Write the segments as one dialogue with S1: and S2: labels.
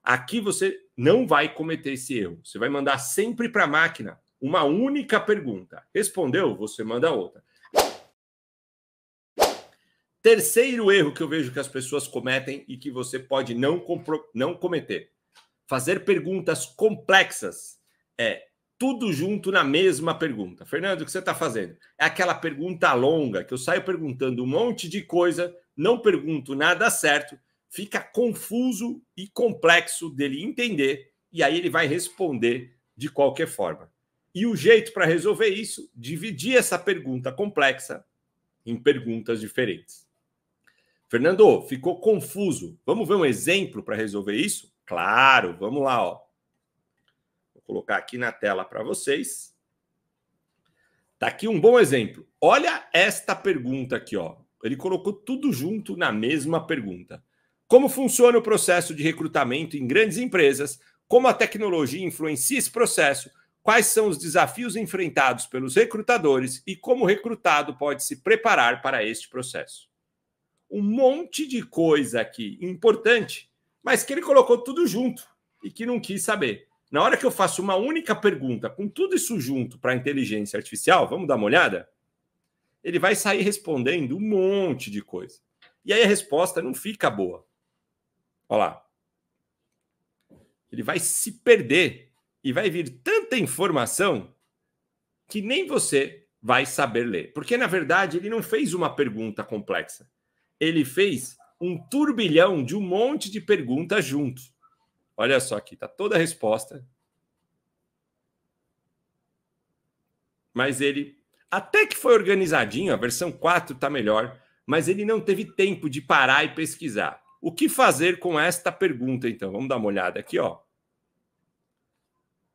S1: Aqui você não vai cometer esse erro. Você vai mandar sempre para a máquina uma única pergunta. Respondeu? Você manda outra. Terceiro erro que eu vejo que as pessoas cometem e que você pode não cometer. Fazer perguntas complexas. Tudo junto na mesma pergunta. Fernando, o que você está fazendo? É aquela pergunta longa que eu saio perguntando um monte de coisa, não pergunto nada certo, fica confuso e complexo dele entender e aí ele vai responder de qualquer forma. E o jeito para resolver isso, dividir essa pergunta complexa em perguntas diferentes. Fernando, ficou confuso. Vamos ver um exemplo para resolver isso? Claro, vamos lá, ó. Vou colocar aqui na tela para vocês. Tá aqui um bom exemplo. Olha esta pergunta aqui, ó. Ele colocou tudo junto na mesma pergunta. Como funciona o processo de recrutamento em grandes empresas? Como a tecnologia influencia esse processo? Quais são os desafios enfrentados pelos recrutadores e como o recrutado pode se preparar para este processo? Um monte de coisa aqui importante, mas que ele colocou tudo junto e que não quis saber. Na hora que eu faço uma única pergunta com tudo isso junto para a inteligência artificial, vamos dar uma olhada? Ele vai sair respondendo um monte de coisa. E aí a resposta não fica boa. Olha lá. Ele vai se perder e vai vir tanta informação que nem você vai saber ler. Porque, na verdade, ele não fez uma pergunta complexa. Ele fez um turbilhão de um monte de perguntas juntos. Olha só aqui, está toda a resposta. Mas ele, até que foi organizadinho, a versão 4 está melhor, mas ele não teve tempo de parar e pesquisar. O que fazer com esta pergunta, então? Vamos dar uma olhada aqui, ó.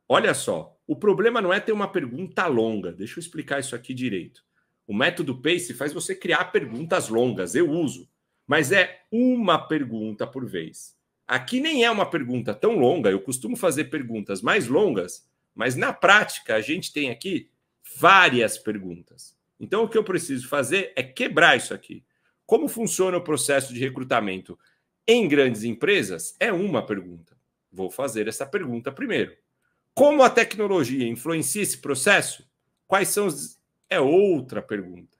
S1: Olha só, o problema não é ter uma pergunta longa. Deixa eu explicar isso aqui direito. O método PACE faz você criar perguntas longas, eu uso, mas é uma pergunta por vez. Aqui nem é uma pergunta tão longa, eu costumo fazer perguntas mais longas, mas na prática a gente tem aqui várias perguntas. Então o que eu preciso fazer é quebrar isso aqui. Como funciona o processo de recrutamento em grandes empresas? É uma pergunta. Vou fazer essa pergunta primeiro. Como a tecnologia influencia esse processo? Quais são os... É outra pergunta.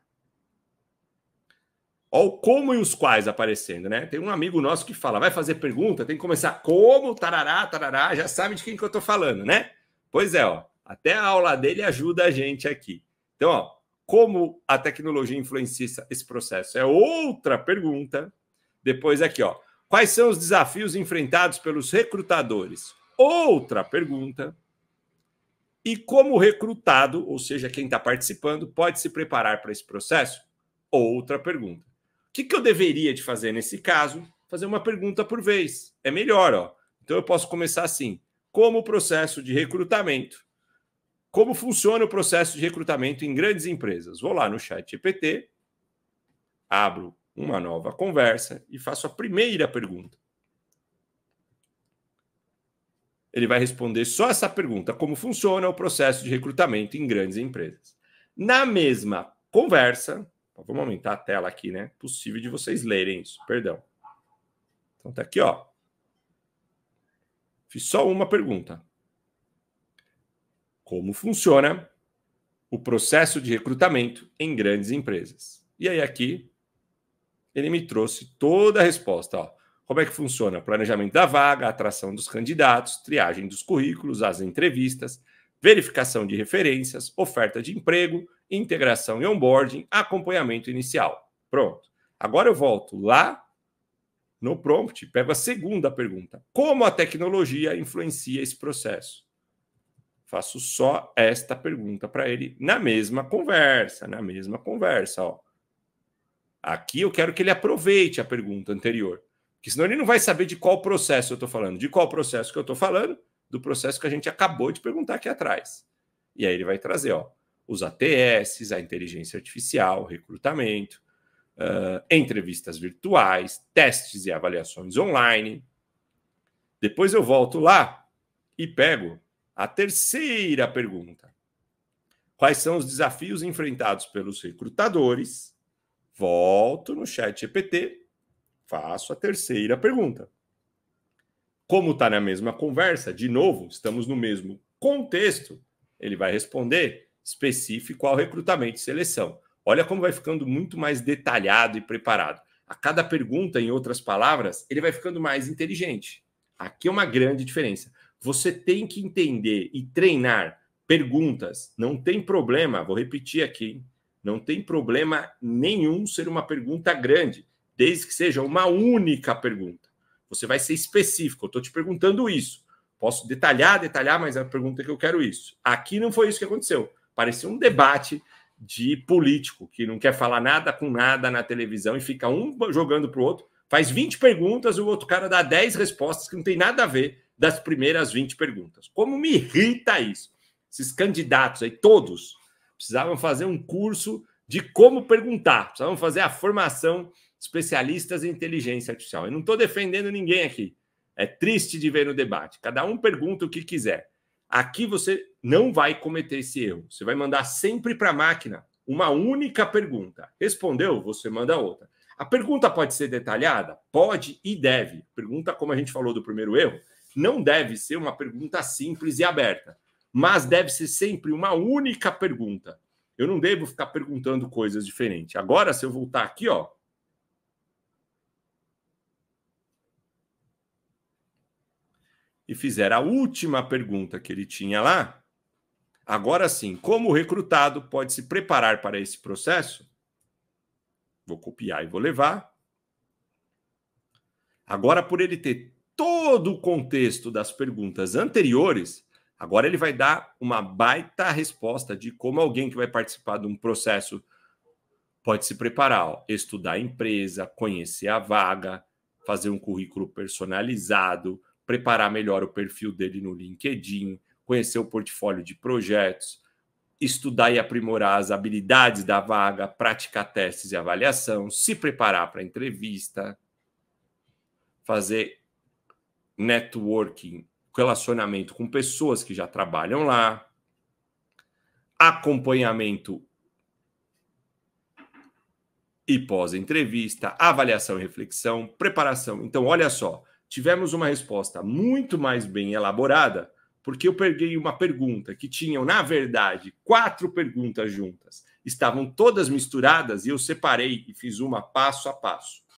S1: Olha o como e os quais aparecendo, né? Tem um amigo nosso que fala, vai fazer pergunta, tem que começar como, tarará, tarará, já sabe de quem que eu tô falando, né? Pois é, ó, até a aula dele ajuda a gente aqui. Então, ó, como a tecnologia influencia esse processo? É outra pergunta. Depois aqui, ó, quais são os desafios enfrentados pelos recrutadores? Outra pergunta. E como o recrutado, ou seja, quem está participando, pode se preparar para esse processo? Outra pergunta. O que eu deveria de fazer nesse caso? Fazer uma pergunta por vez. É melhor, ó. Então eu posso começar assim. Como o processo de recrutamento? Como funciona o processo de recrutamento em grandes empresas? Vou lá no ChatGPT, abro uma nova conversa e faço a primeira pergunta. Ele vai responder só essa pergunta: como funciona o processo de recrutamento em grandes empresas? Na mesma conversa, vamos aumentar a tela aqui, né? Possível de vocês lerem isso, perdão. Então tá aqui, ó. Fiz só uma pergunta. Como funciona o processo de recrutamento em grandes empresas? E aí aqui ele me trouxe toda a resposta, ó. Como é que funciona? Planejamento da vaga, atração dos candidatos, triagem dos currículos, as entrevistas, verificação de referências, oferta de emprego, integração e onboarding, acompanhamento inicial. Pronto. Agora eu volto lá no prompt, pego a segunda pergunta. Como a tecnologia influencia esse processo? Faço só esta pergunta para ele na mesma conversa, ó. Aqui eu quero que ele aproveite a pergunta anterior. Porque senão ele não vai saber de qual processo eu estou falando. De qual processo que eu estou falando? Do processo que a gente acabou de perguntar aqui atrás. E aí ele vai trazer, ó, os ATS, a inteligência artificial, recrutamento, entrevistas virtuais, testes e avaliações online. Depois eu volto lá e pego a terceira pergunta. Quais são os desafios enfrentados pelos recrutadores? Volto no ChatGPT. Faço a terceira pergunta. Como está na mesma conversa, de novo, estamos no mesmo contexto, ele vai responder específico ao recrutamento e seleção. Olha como vai ficando muito mais detalhado e preparado. A cada pergunta, em outras palavras, ele vai ficando mais inteligente. Aqui é uma grande diferença. Você tem que entender e treinar perguntas. Não tem problema, vou repetir aqui, não tem problema nenhum ser uma pergunta grande, desde que seja uma única pergunta. Você vai ser específico. Eu estou te perguntando isso. Posso detalhar, mas a pergunta é que eu quero isso. Aqui não foi isso que aconteceu. Parecia um debate de político que não quer falar nada com nada na televisão e fica um jogando para o outro, faz 20 perguntas e o outro cara dá 10 respostas que não tem nada a ver das primeiras 20 perguntas. Como me irrita isso? Esses candidatos aí, todos, precisavam fazer um curso de como perguntar, precisavam fazer a formação especialistas em inteligência artificial. Eu não estou defendendo ninguém aqui. É triste de ver no debate. Cada um pergunta o que quiser. Aqui você não vai cometer esse erro. Você vai mandar sempre para a máquina uma única pergunta. Respondeu? Você manda outra. A pergunta pode ser detalhada? Pode e deve. Pergunta, como a gente falou do primeiro erro, não deve ser uma pergunta simples e aberta, mas deve ser sempre uma única pergunta. Eu não devo ficar perguntando coisas diferentes. Agora, se eu voltar aqui, ó, e fizer a última pergunta que ele tinha lá, agora sim, como o recrutado pode se preparar para esse processo? Vou copiar e vou levar. Agora, por ele ter todo o contexto das perguntas anteriores, agora ele vai dar uma baita resposta de como alguém que vai participar de um processo pode se preparar. Ó, estudar a empresa, conhecer a vaga, fazer um currículo personalizado, preparar melhor o perfil dele no LinkedIn, conhecer o portfólio de projetos, estudar e aprimorar as habilidades da vaga, praticar testes e avaliação, se preparar para a entrevista, fazer networking, relacionamento com pessoas que já trabalham lá, acompanhamento e pós-entrevista, avaliação e reflexão, preparação. Então, olha só, tivemos uma resposta muito mais bem elaborada, porque eu peguei uma pergunta que tinham, na verdade, 4 perguntas juntas. Estavam todas misturadas e eu separei e fiz uma passo a passo.